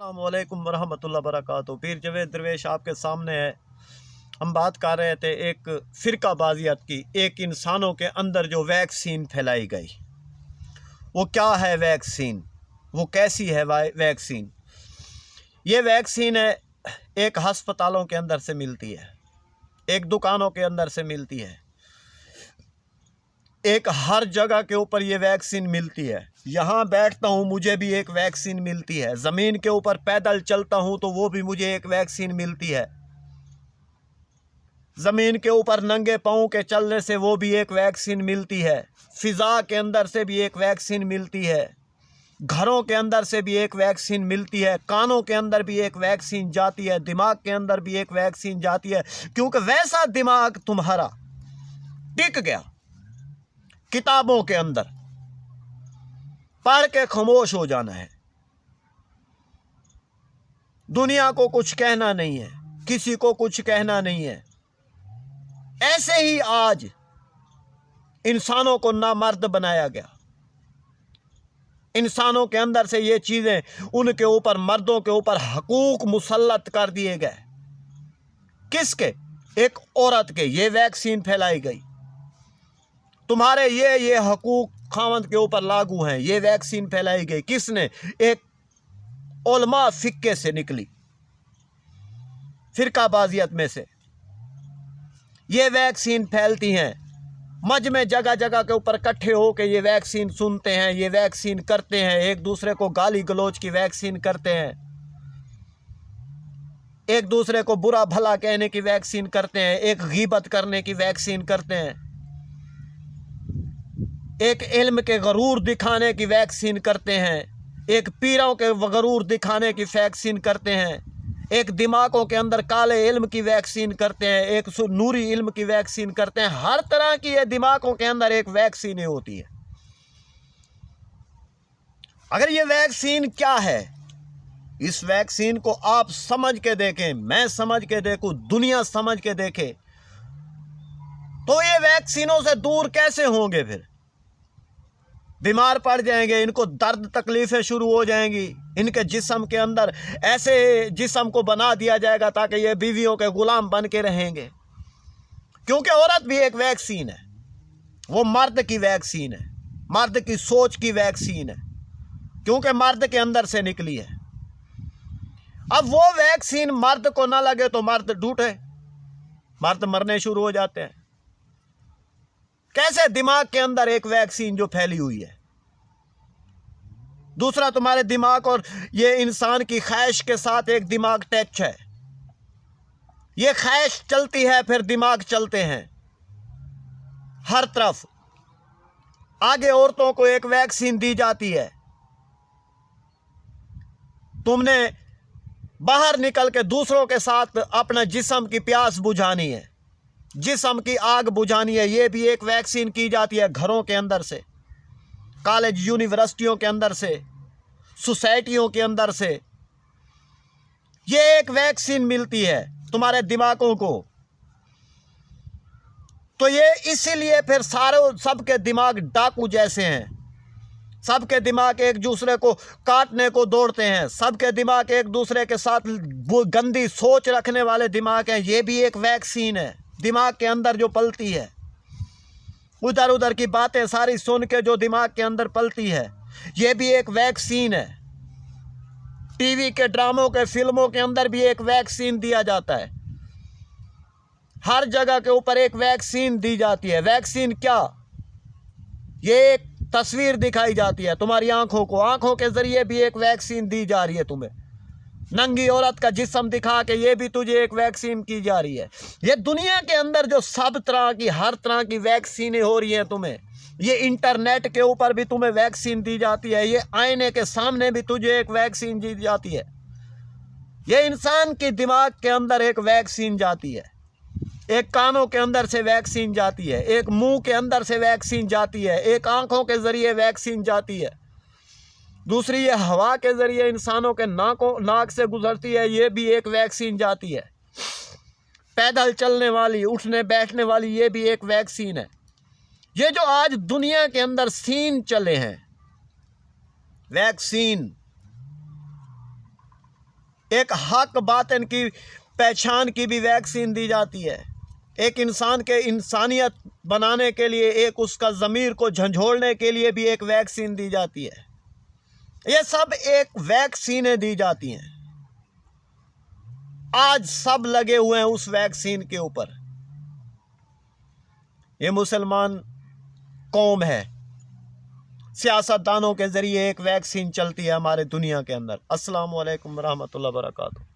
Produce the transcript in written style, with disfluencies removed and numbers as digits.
अस्सलाम वालेकुम वरहमतुल्लाह वबरकातुहू। पीर जवेद दरवेश आपके सामने है। हम बात कर रहे थे एक फ़िरकाबाज़ियत की, एक इंसानों के अंदर जो वैक्सीन फैलाई गई, वो क्या है वैक्सीन, वो कैसी है वैक्सीन। ये वैक्सीन है, एक हस्पतालों के अंदर से मिलती है, एक दुकानों के अंदर से मिलती है, एक हर जगह के ऊपर ये वैक्सीन मिलती है। यहाँ बैठता हूँ मुझे भी एक वैक्सीन मिलती है, ज़मीन के ऊपर पैदल चलता हूँ तो वो भी मुझे एक वैक्सीन मिलती है, ज़मीन के ऊपर नंगे पाँव के चलने से वो भी एक वैक्सीन मिलती है, फ़िज़ा के अंदर से भी एक वैक्सीन मिलती है, घरों के अंदर से भी एक वैक्सीन मिलती है, कानों के अंदर भी एक वैक्सीन जाती है, दिमाग के अंदर भी एक वैक्सीन जाती है। क्योंकि वैसा दिमाग तुम्हारा टिक गया किताबों के अंदर, पढ़ के खामोश हो जाना है, दुनिया को कुछ कहना नहीं है, किसी को कुछ कहना नहीं है। ऐसे ही आज इंसानों को नामर्द बनाया गया, इंसानों के अंदर से ये चीजें उनके ऊपर, मर्दों के ऊपर हकूक मुसल्लत कर दिए गए। किसके? एक औरत के। ये वैक्सीन फैलाई गई, तुम्हारे ये हकूक खावंद के ऊपर लागू हैं। ये वैक्सीन फैलाई गई किसने? एक उलमा फिक्के से निकली, फिरकाबाजियत में से ये वैक्सीन फैलती हैं। मजमे जगह जगह के ऊपर इकट्ठे होकर ये वैक्सीन सुनते हैं, ये वैक्सीन करते हैं, एक दूसरे को गाली गलौज की वैक्सीन करते हैं, एक दूसरे को बुरा भला कहने की वैक्सीन करते हैं, एक गीबत करने की वैक्सीन करते हैं, एक इल्म के गरूर दिखाने की वैक्सीन करते हैं, एक पीरों के गरूर दिखाने की वैक्सीन करते हैं, एक दिमागों के अंदर काले इल्म की वैक्सीन करते हैं, एक नूरी इल्म की वैक्सीन करते हैं। हर तरह की ये दिमागों के अंदर एक वैक्सीन होती है। अगर ये वैक्सीन क्या है, इस वैक्सीन को आप समझ के देखें, मैं समझ के देखूं, दुनिया समझ के देखे, तो ये वैक्सीनों से दूर कैसे होंगे? फिर बीमार पड़ जाएंगे, इनको दर्द तकलीफें शुरू हो जाएंगी, इनके जिस्म के अंदर ऐसे जिस्म को बना दिया जाएगा ताकि ये बीवियों के गुलाम बन के रहेंगे। क्योंकि औरत भी एक वैक्सीन है, वो मर्द की वैक्सीन है, मर्द की सोच की वैक्सीन है, क्योंकि मर्द के अंदर से निकली है। अब वो वैक्सीन मर्द को ना लगे तो मर्द ढूंढे, मर्द मरने शुरू हो जाते हैं। कैसे? दिमाग के अंदर एक वैक्सीन जो फैली हुई है। दूसरा, तुम्हारे दिमाग और ये इंसान की ख्वाहिश के साथ एक दिमाग टच है, ये ख्वाहिश चलती है फिर दिमाग चलते हैं हर तरफ। आगे औरतों को एक वैक्सीन दी जाती है, तुमने बाहर निकल के दूसरों के साथ अपना जिस्म की प्यास बुझानी है, जिस्म की आग बुझानी है, ये भी एक वैक्सीन की जाती है। घरों के अंदर से, कॉलेज यूनिवर्सिटियों के अंदर से, सोसाइटियों के अंदर से ये एक वैक्सीन मिलती है तुम्हारे दिमागों को। तो ये इसीलिए फिर सबके दिमाग डाकू जैसे हैं, सबके दिमाग एक दूसरे को काटने को दौड़ते हैं, सबके दिमाग एक दूसरे के साथ वो गंदी सोच रखने वाले दिमाग हैं। ये भी एक वैक्सीन है दिमाग के अंदर जो पलती है, उधर उधर की बातें सारी सुन के जो दिमाग के अंदर पलती है, ये भी एक वैक्सीन है। टीवी के ड्रामों के फिल्मों के अंदर भी एक वैक्सीन दिया जाता है, हर जगह के ऊपर एक वैक्सीन दी जाती है। वैक्सीन क्या? ये एक तस्वीर दिखाई जाती है तुम्हारी आंखों को, आंखों के जरिए भी एक वैक्सीन दी जा रही है तुम्हें। नंगी औरत का जिस्म दिखा के ये भी तुझे एक वैक्सीन की जा रही है। ये दुनिया के अंदर जो सब तरह की, हर तरह की वैक्सीनें हो रही हैं तुम्हें, ये इंटरनेट के ऊपर भी तुम्हें वैक्सीन दी जाती है, ये आईने के सामने भी तुझे एक वैक्सीन दी जाती है, ये इंसान के दिमाग के अंदर एक वैक्सीन जाती है, एक कानों के अंदर से वैक्सीन जाती है, एक मुंह के अंदर से वैक्सीन जाती है, एक आंखों के जरिए वैक्सीन जाती है, दूसरी ये हवा के जरिए इंसानों के नाक से गुजरती है, ये भी एक वैक्सीन जाती है। पैदल चलने वाली, उठने बैठने वाली, ये भी एक वैक्सीन है। ये जो आज दुनिया के अंदर सीन चले हैं, वैक्सीन, ایک حق باطن کی پہچان کی بھی ویکسین دی جاتی ہے، ایک انسان کے انسانیت بنانے کے لیے، ایک اس کا ضمیر کو جھنجھوڑنے کے لیے بھی ایک ویکسین دی جاتی ہے۔ یہ سب ایک ویکسینیں دی جاتی ہیں۔ آج سب لگے ہوئے ہیں اس ویکسین کے اوپر۔ یہ مسلمان قوم ہے، سیاست دانوں کے ذریعے ایک ویکسین چلتی ہے ہمارے دنیا کے اندر۔ السلام علیکم ورحمۃ اللہ وبرکاتہ۔